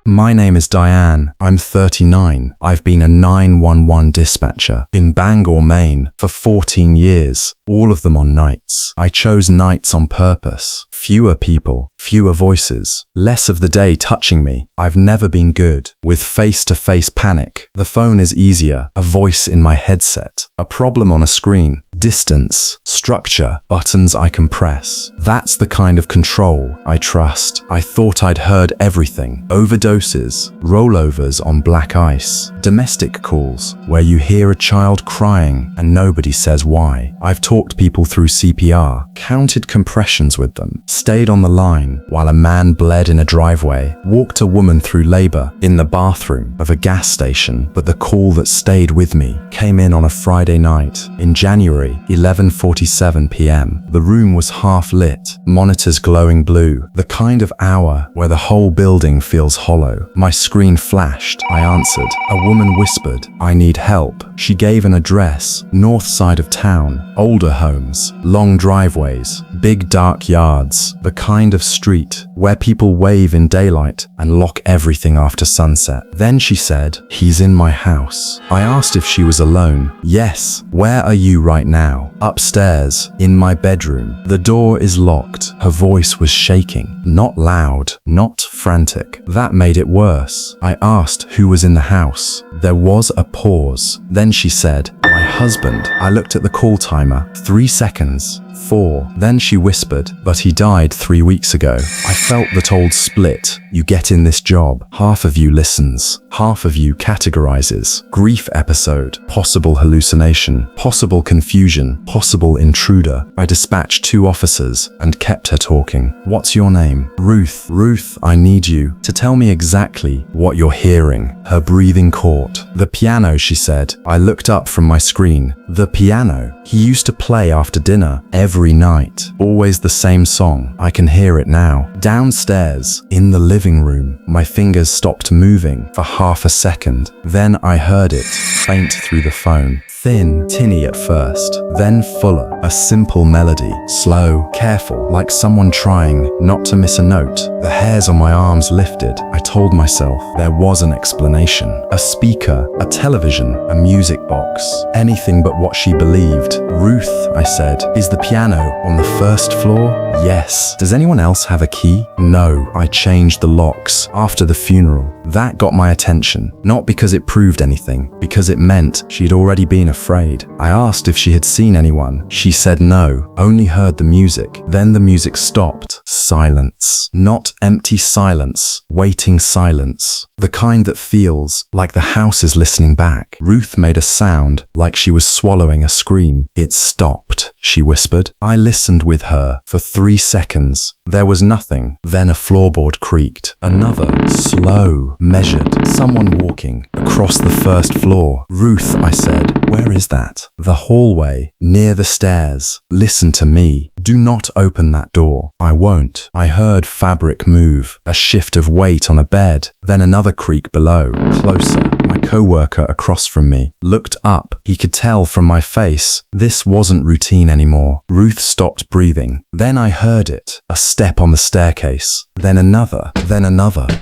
My name is Diane. I'm 39. I've been a 911 dispatcher in Bangor, Maine for 14 years, all of them on nights. I chose nights on purpose. Fewer people, fewer voices, less of the day touching me. I've never been good with face-to-face panic. The phone is easier, a voice in my headset, a problem on a screen, distance, structure, buttons I can press. That's the kind of control I trust. I thought I'd heard everything. Overdoses, rollovers on black ice, domestic calls where you hear a child crying and nobody says why. I've talked people through CPR, counted compressions with them, stayed on the line while a man bled in a driveway, walked a woman through labor in the bathroom of a gas station. But the call that stayed with me came in on a Friday night in January, 11:47 p.m. The room was half lit, monitors glowing blue, the kind of hour where the whole building feels hollow. My screen flashed. I answered. A woman whispered, "I need help." She gave an address, north side of town, older homes, long driveways, big dark yards, the kind of street where people wave in daylight and lock everything after sunset. Then she said, "He's in my house." I asked if she was alone. "Yes." "Where are you right now?" "Upstairs, in my bedroom." "The door is locked." Her voice was shaking, not loud, not frantic. That made it worse. I asked who was in the house. There was a pause. Then she said, "My husband." I looked at the call timer. 3 seconds. 4. Then she whispered, "But he died 3 weeks ago." I felt that old split. You get in this job. Half of you listens. Half of you categorizes. Grief episode. Possible hallucination. Possible confusion. Possible intruder. I dispatched 2 officers and kept her talking. "What's your name?" "Ruth." "Ruth, I need you to tell me exactly what you're hearing." Her breathing caught. "The piano," she said. I looked up from my screen. The piano. He used to play after dinner every night. Always the same song. I can hear it now. Downstairs, in the living room. My fingers stopped moving for half a second. Then I heard it, faint through the phone. Thin, tinny at first, then fuller. A simple melody, slow, careful, like someone trying not to miss a note. The hairs on my arms lifted. I told myself there was an explanation. A speaker, a television, a music box. Anything but what she believed. "Ruth," I said, "is the piano on the first floor?" "Yes." "Does anyone else have a key?" "No." I changed the locks after the funeral. That got my attention, not because it proved anything, because it meant she'd already been afraid. I asked if she had seen anyone. She said no, only heard the music. Then the music stopped. Silence. Not empty silence, waiting silence. The kind that feels like the house is listening back. Ruth made a sound like she was swallowing a scream. "It stopped," she whispered. I listened with her for 3 seconds. There was nothing. Then a floorboard creaked. Another, slow, measured. Someone walking across the first floor. "Ruth," I said, "where is that?" "The hallway, near the stairs." "Listen to me. Do not open that door." "I won't." I heard fabric move, a shift of weight on a bed, then another creak below, closer. My co-worker across from me looked up. He could tell from my face this wasn't routine anymore. Ruth stopped breathing. Then I heard it, a step on the staircase, then another,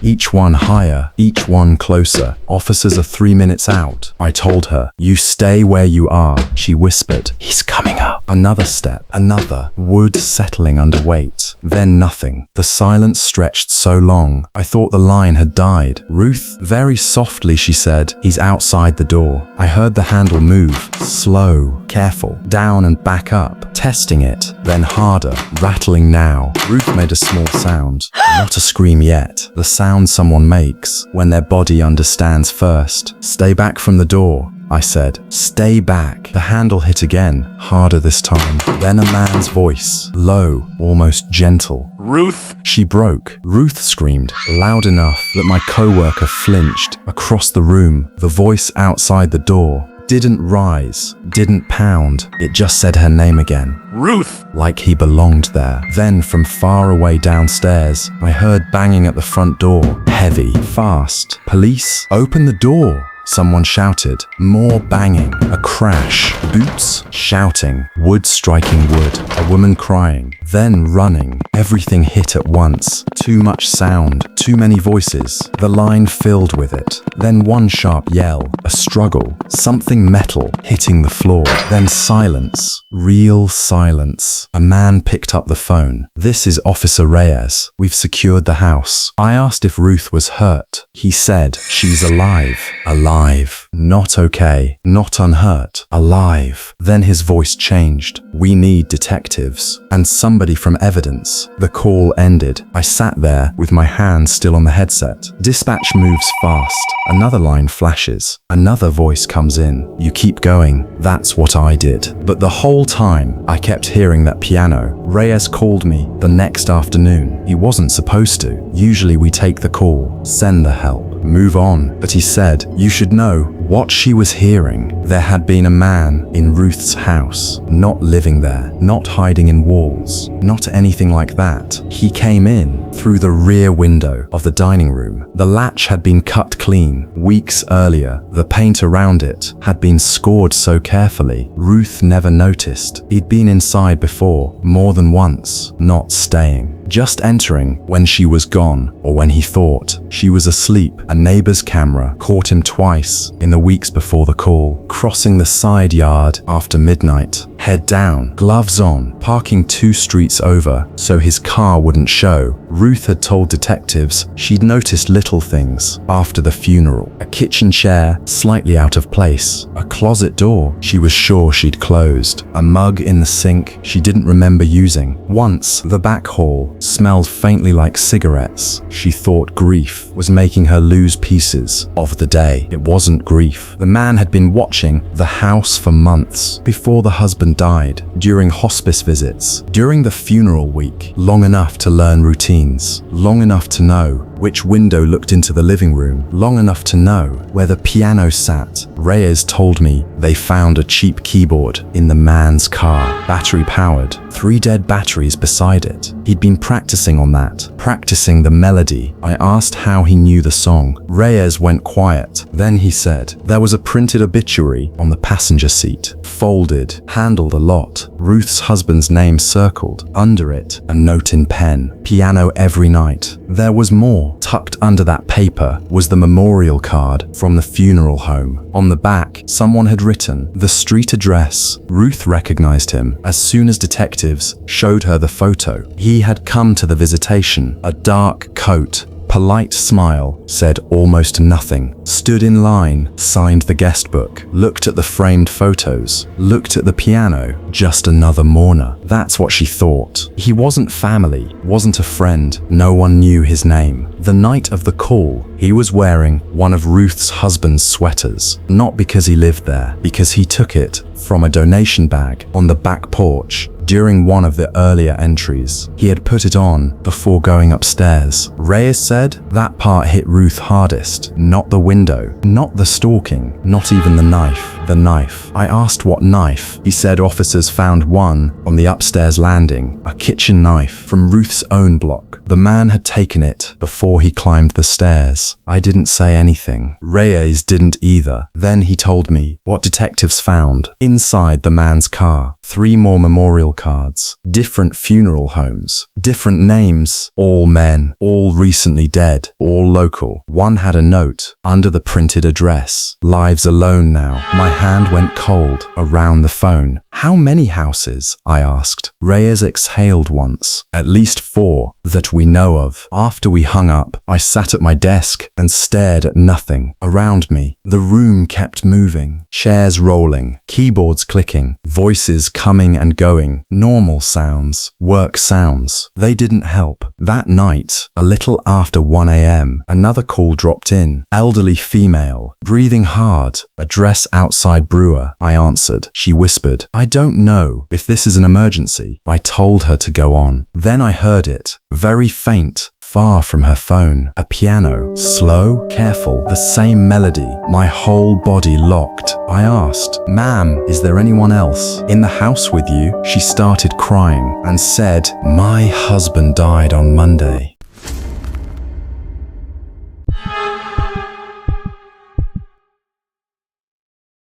each one higher, each one closer. "Officers are 3 minutes out." I told her. "You stay where you are." She whispered, "He's coming up." Another step, another, wood settling under weight. Then nothing. The silence stretched so long, I thought the line had died. "Ruth," very softly she said, "he's outside the door." I heard the handle move, slow, careful, down and back up, testing it, then harder, rattling now. Ruth made a small sound, not a scream yet, the sound someone makes when their body understands first. "Stay back from the door," I said. "Stay back." The handle hit again, harder this time. Then a man's voice, low, almost gentle. "Ruth!" She broke. Ruth screamed, loud enough that my co-worker flinched. Across the room, the voice outside the door didn't rise, didn't pound. It just said her name again. "Ruth!" Like he belonged there. Then from far away downstairs, I heard banging at the front door. Heavy, fast. "Police? Open the door!" Someone shouted. More banging. A crash. Boots. Shouting. Wood striking wood. A woman crying. Then running. Everything hit at once. Too much sound. Too many voices. The line filled with it. Then one sharp yell. A struggle. Something metal hitting the floor. Then silence. Real silence. A man picked up the phone. This is Officer Reyes. We've secured the house. I asked if Ruth was hurt. He said, she's alive. Alive. Not okay. Not unhurt. Alive. Then his voice changed. We need detectives. And somebody from evidence. The call ended. I sat there with my hand still on the headset. Dispatch moves fast. Another line flashes. Another voice comes in. You keep going. That's what I did. But the whole time, I kept hearing that piano. Reyes called me the next afternoon. He wasn't supposed to. Usually we take the call, send the help, move on. But he said, you should know what she was hearing. There had been a man in Ruth's house, not living there, not hiding in walls, not anything like that. He came in through the rear window of the dining room. The latch had been cut clean weeks earlier. The paint around it had been scored so carefully. Ruth never noticed. He'd been inside before, more than once, not staying. Just entering when she was gone or when he thought she was asleep. A neighbor's camera caught him twice in the weeks before the call, crossing the side yard after midnight, head down, gloves on, parking 2 streets over so his car wouldn't show. Ruth had told detectives she'd noticed little things after the funeral. A kitchen chair slightly out of place, a closet door she was sure she'd closed, a mug in the sink she didn't remember using. Once, the back hall smelled faintly like cigarettes. She thought grief was making her lose pieces of the day. It wasn't grief. The man had been watching the house for months before the husband died, during hospice visits, during the funeral week, long enough to learn routines, long enough to know which window looked into the living room, long enough to know where the piano sat. Reyes told me they found a cheap keyboard in the man's car, battery powered, 3 dead batteries beside it. He'd been practicing on that, practicing the melody. I asked how he knew the song. Reyes went quiet. Then he said, there was a printed obituary on the passenger seat, folded, handled a lot. Ruth's husband's name circled, under it, a note in pen, piano every night. There was more. Tucked under that paper was the memorial card from the funeral home. On the back, someone had written the street address. Ruth recognized him as soon as detectives showed her the photo. He had come to the visitation, a dark coat, polite smile, said almost nothing, stood in line, signed the guest book, looked at the framed photos, looked at the piano, just another mourner. That's what she thought. He wasn't family, wasn't a friend, no one knew his name. The night of the call, he was wearing one of Ruth's husband's sweaters, not because he lived there, because he took it from a donation bag on the back porch. During one of the earlier entries, he had put it on before going upstairs. Reyes said that part hit Ruth hardest, not the window, not the stalking, not even the knife. The knife. I asked what knife. He said officers found one on the upstairs landing, a kitchen knife from Ruth's own block. The man had taken it before he climbed the stairs. I didn't say anything. Reyes didn't either. Then he told me what detectives found inside the man's car. 3 more memorial cards, different funeral homes, different names, all men, all recently dead, all local. One had a note under the printed address, lives alone now. My hand went cold around the phone. How many houses? I asked. Reyes exhaled once. At least 4 that we know of. After we hung up, I sat at my desk and stared at nothing around me. The room kept moving, chairs rolling, keyboards clicking, voices coming and going, normal sounds, work sounds. They didn't help. That night, a little after 1 a.m., another call dropped in. Elderly female, breathing hard, address outside brewer. I answered. She whispered, I don't know if this is an emergency. I told her to go on. Then I heard it, very faint, far from her phone. A piano, slow, careful, the same melody. My whole body locked. I asked, ma'am, is there anyone else in the house with you? She started crying and said, my husband died on Monday.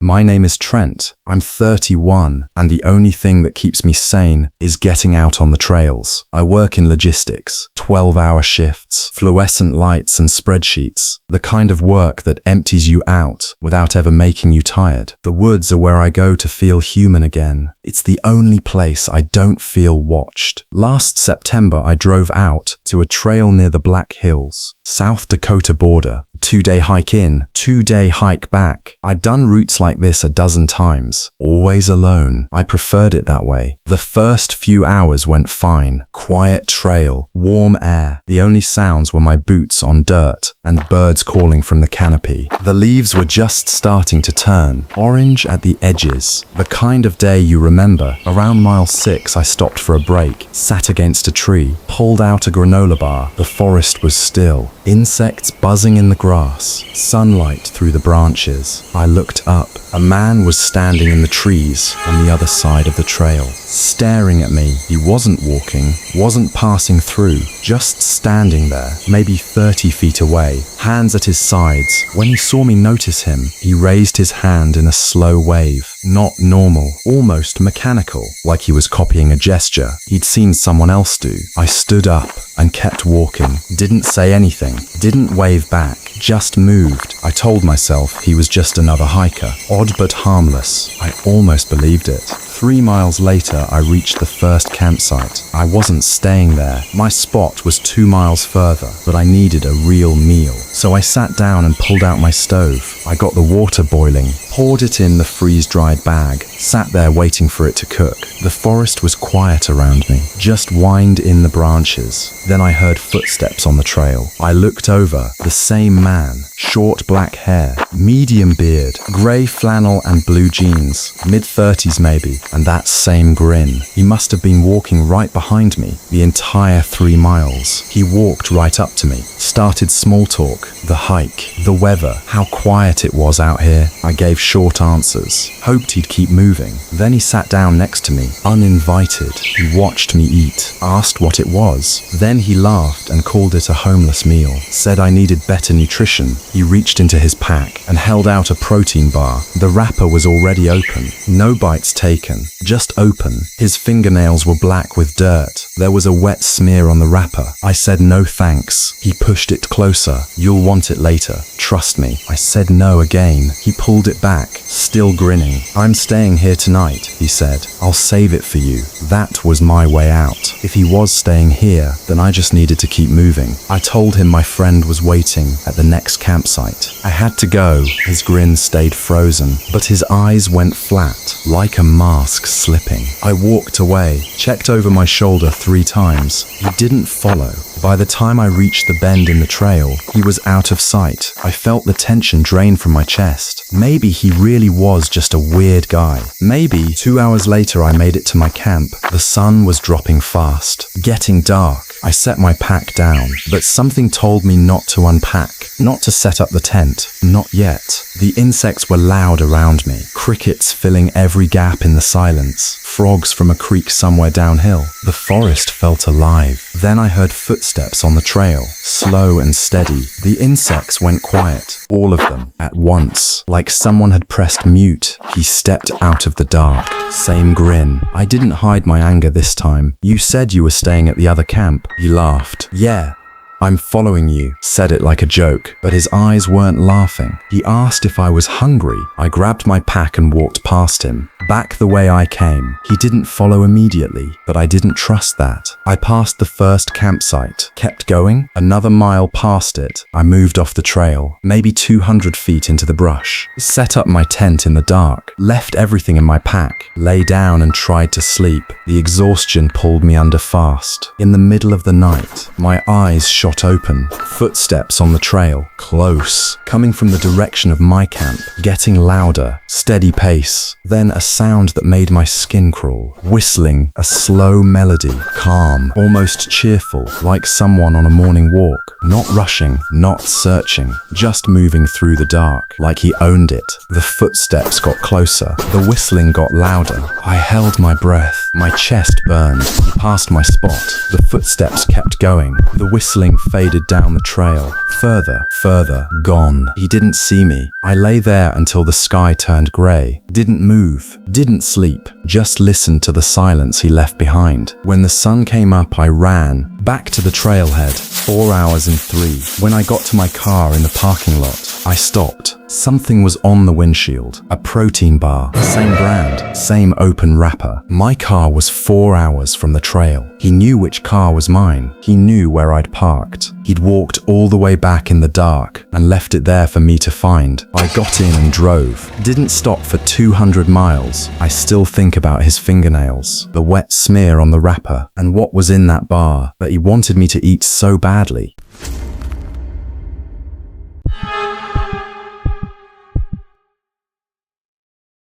My name is Trent. I'm 31, and the only thing that keeps me sane is getting out on the trails. I work in logistics, 12-hour shifts, fluorescent lights and spreadsheets, the kind of work that empties you out without ever making you tired. The woods are where I go to feel human again. It's the only place I don't feel watched. Last September, I drove out to a trail near the Black Hills, South Dakota border. 2-day hike in, 2-day hike back. I'd done routes like this a dozen times, always alone. I preferred it that way. The first few hours went fine. Quiet trail, warm air. The only sounds were my boots on dirt and birds calling from the canopy. The leaves were just starting to turn, orange at the edges. The kind of day you remember. Around mile 6, I stopped for a break, sat against a tree, pulled out a granola bar. The forest was still. Insects buzzing in the grass, sunlight through the branches. I looked up. A man was standing in the trees on the other side of the trail, staring at me. He wasn't walking, wasn't passing through, just standing there, maybe 30 feet away, hands at his sides. When he saw me notice him, he raised his hand in a slow wave. Not normal, almost mechanical, like he was copying a gesture he'd seen someone else do. I stood up and kept walking, didn't say anything, didn't wave back, just moved. I told myself he was just another hiker. Odd but harmless. I almost believed it. 3 miles later, I reached the first campsite. I wasn't staying there. My spot was 2 miles further, but I needed a real meal. So I sat down and pulled out my stove. I got the water boiling, poured it in the freeze-dried bag, sat there waiting for it to cook. The forest was quiet around me, just whined in the branches. Then I heard footsteps on the trail. I looked over. The same man, short black hair, medium beard, grey flannel and blue jeans, mid-30s maybe, and that same grin. He must have been walking right behind me the entire 3 miles. He walked right up to me, started small talk, the hike, the weather, how quiet it was out here. I gave short answers, hoped he'd keep moving. Then he sat down next to me, uninvited. He watched me eat, asked what it was. Then he laughed and called it a homeless meal, said I needed better nutrition. He reached into his pack and held out a protein bar. The wrapper was already open, no bites taken, just open. His fingernails were black with dirt. There was a wet smear on the wrapper. I said no thanks. He pushed it closer. You'll want it later. Trust me. I said no again. He pulled it back, still grinning. I'm staying here tonight, he said. I'll save it for you. That was my way out. If he was staying here, then I just needed to keep moving. I told him my friend was waiting at the next campsite. I had to go. His grin stayed frozen, but his eyes went flat, like a mask slipping. I walked away, checked over my shoulder 3 times. He didn't follow. By the time I reached the bend in the trail, he was out of sight. I felt the tension drain from my chest. Maybe he really was just a weird guy. Maybe 2 hours later I made it to my camp. The sun was dropping fast, getting dark. I set my pack down, but something told me not to unpack, not to set up the tent. Not yet. The insects were loud around me, crickets filling every gap in the silence, frogs from a creek somewhere downhill. The forest felt alive. Then I heard footsteps on the trail, slow and steady. The insects went quiet, all of them, at once, like someone had pressed mute. He stepped out of the dark. Same grin. I didn't hide my anger this time. You said you were staying at the other camp. He laughed. Yeah. I'm following you, said it like a joke, but his eyes weren't laughing. He asked if I was hungry. I grabbed my pack and walked past him, back the way I came. He didn't follow immediately, but I didn't trust that. I passed the first campsite, kept going. Another mile past it, I moved off the trail, maybe 200 feet into the brush, set up my tent in the dark, left everything in my pack, lay down and tried to sleep. The exhaustion pulled me under fast. In the middle of the night, my eyes shot open. Footsteps on the trail, close, coming from the direction of my camp, getting louder, steady pace. Then a sound that made my skin crawl. Whistling, a slow melody, calm, almost cheerful, like someone on a morning walk. Not rushing, not searching, just moving through the dark, like he owned it. The footsteps got closer. The whistling got louder. I held my breath. My chest burned. He passed my spot. The footsteps kept going. The whistling faded down the trail. Further, gone. He didn't see me. I lay there until the sky turned grey. Didn't move, didn't sleep, just listened to the silence he left behind. When the sun came up, I ran back to the trailhead. 4 hours and 3. When I got to my car in the parking lot, I stopped. Something was on the windshield. A protein bar. Same brand, same open wrapper. My car was 4 hours from the trail. He knew which car was mine. He knew where I'd parked. He'd walked all the way back in the dark and left it there for me to find. I got in and drove. Didn't stop for 200 miles. I still think about his fingernails, the wet smear on the wrapper, and what was in that bar that he wanted me to eat so badly.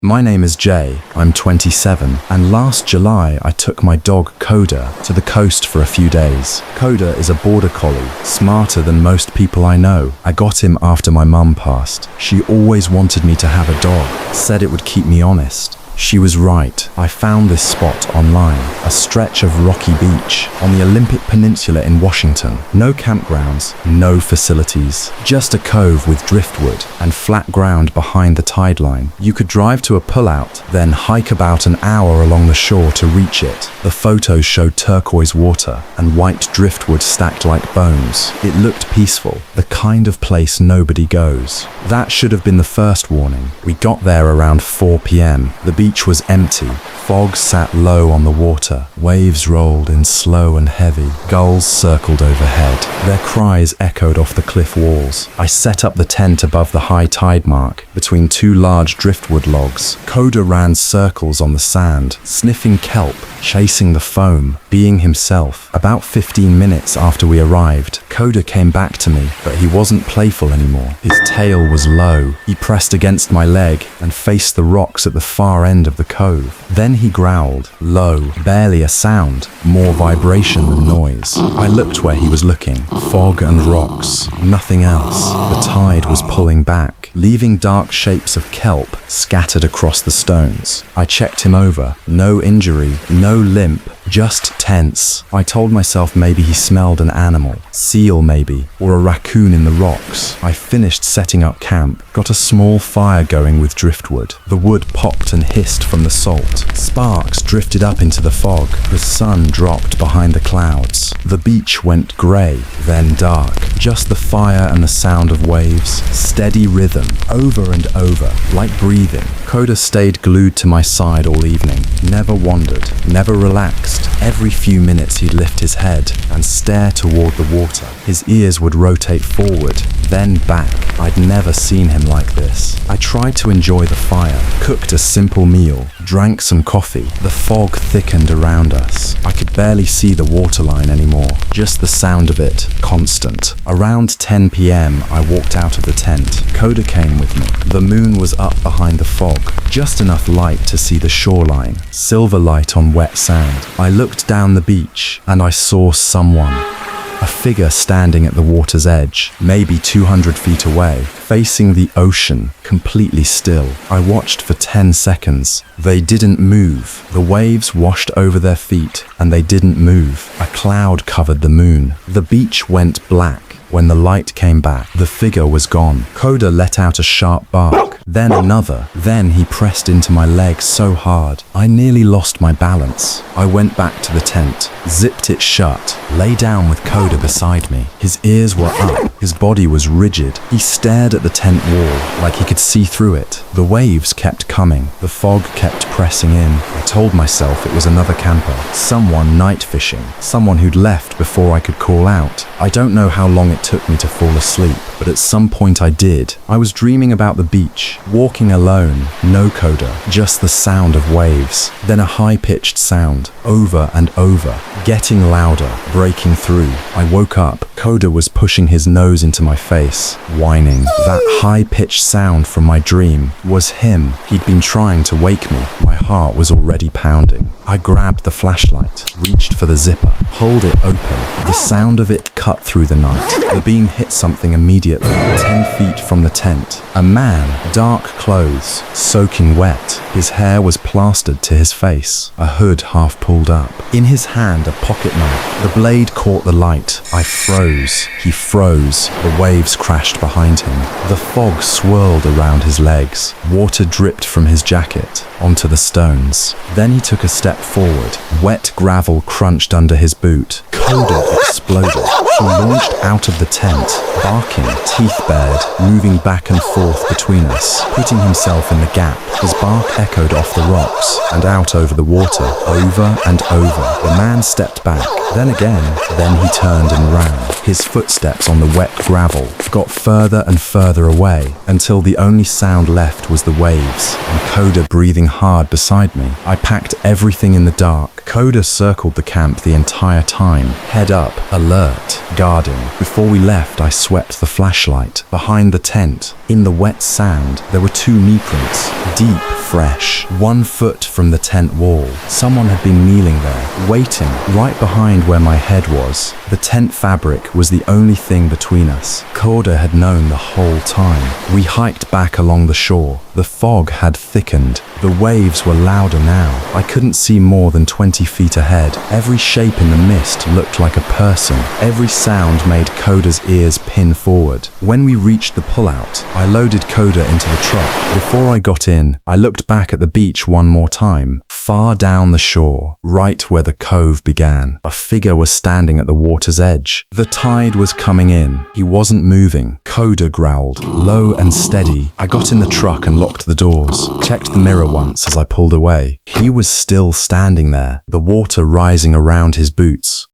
My name is Jay, I'm 27, and last July I took my dog Coda to the coast for a few days. Coda is a border collie, smarter than most people I know. I got him after my mum passed. She always wanted me to have a dog, said it would keep me honest. She was right. I found this spot online, a stretch of rocky beach on the Olympic Peninsula in Washington. No campgrounds, no facilities, just a cove with driftwood and flat ground behind the tide line. You could drive to a pullout, then hike about an hour along the shore to reach it. The photos showed turquoise water and white driftwood stacked like bones. It looked peaceful, the kind of place nobody goes. That should have been the first warning. We got there around 4 p.m. The beach was empty. Fog sat low on the water. Waves rolled in slow and heavy. Gulls circled overhead. Their cries echoed off the cliff walls. I set up the tent above the high tide mark, between two large driftwood logs. Coda ran circles on the sand, sniffing kelp, chasing the foam, being himself. About 15 minutes after we arrived, Coda came back to me, but he wasn't playful anymore. His tail was low. He pressed against my leg and faced the rocks at the far end of the cove. Then he growled, low, barely a sound, more vibration than noise. I looked where he was looking. Fog and rocks, nothing else. The tide was pulling back, leaving dark shapes of kelp scattered across the stones. I checked him over. No injury, no limp, just tense. I told myself maybe he smelled an animal, seal maybe, or a raccoon in the rocks. I finished setting up camp, got a small fire going with driftwood. The wood popped and hissed from the salt. Sparks drifted up into the fog. The sun dropped behind the clouds. The beach went grey, then dark. Just the fire and the sound of waves. Steady rhythm, over and over, like breathing. Coda stayed glued to my side all evening. Never wandered, never relaxed. Every few minutes he'd lift his head and stare toward the water. His ears would rotate forward, then back. I'd never seen him like this. I tried to enjoy the fire, cooked a simple meal, drank some coffee. The fog thickened around us. I could barely see the waterline anymore, just the sound of it, constant. Around 10 p.m. I walked out of the tent. Coda came with me. The moon was up behind the fog, just enough light to see the shoreline, silver light on wet sand. I looked down the beach and I saw someone. A figure standing at the water's edge, maybe 200 feet away, facing the ocean, completely still. I watched for 10 seconds. They didn't move. The waves washed over their feet, and they didn't move. A cloud covered the moon. The beach went black. When the light came back, the figure was gone. Coda let out a sharp bark, then another. Then he pressed into my leg so hard, I nearly lost my balance. I went back to the tent, zipped it shut, lay down with Coda beside me. His ears were up, his body was rigid. He stared at the tent wall like he could see through it. The waves kept coming, the fog kept pressing in. I told myself it was another camper, someone night fishing, someone who'd left before I could call out. I don't know how long it took me to fall asleep, but at some point I did. I was dreaming about the beach, walking alone, no Coda, just the sound of waves. Then a high-pitched sound, over and over, getting louder, breaking through. I woke up. Coda was pushing his nose into my face, whining. That high-pitched sound from my dream was him. He'd been trying to wake me. My heart was already pounding. I grabbed the flashlight, reached for the zipper, pulled it open. The sound of it cut through the night. The beam hit something immediately, 10 feet from the tent. A man, dark clothes, soaking wet. His hair was plastered to his face, a hood half pulled up. In his hand, a pocket knife. The blade caught the light. I froze. He froze. The waves crashed behind him. The fog swirled around his legs. Water dripped from his jacket onto the stones. Then he took a step forward. Wet gravel crunched under his boot. Coda exploded. He launched out of the tent, barking, teeth bared, moving back and forth between us, putting himself in the gap. His bark echoed off the rocks and out over the water, over and over. The man stepped back, then again, then he turned and ran. His footsteps on the wet gravel got further and further away until the only sound left was the waves and Coda breathing hard beside me. I packed everything in the dark. Coda circled the camp the entire time, head up, alert, guarding. Before we left, I swept the flashlight behind the tent. In the wet sand, there were 2 knee prints, deep, fresh, 1 foot from the tent wall. Someone had been kneeling there, waiting, right behind where my head was. The tent fabric was the only thing between us. Coda had known the whole time. We hiked back along the shore. The fog had thickened. The waves were louder now. I couldn't see more than 20 feet ahead. Every shape in the mist looked like a person. Every sound made Coda's ears pin forward. When we reached the pullout, I loaded Coda into the truck. Before I got in, I looked back at the beach one more time. Far down the shore, right where the cove began, a figure was standing at the water's edge. The tide was coming in. He wasn't moving. Coda growled, low and steady. I got in the truck and locked the doors. Checked the mirror once as I pulled away. He was still standing there, the water rising around his boots.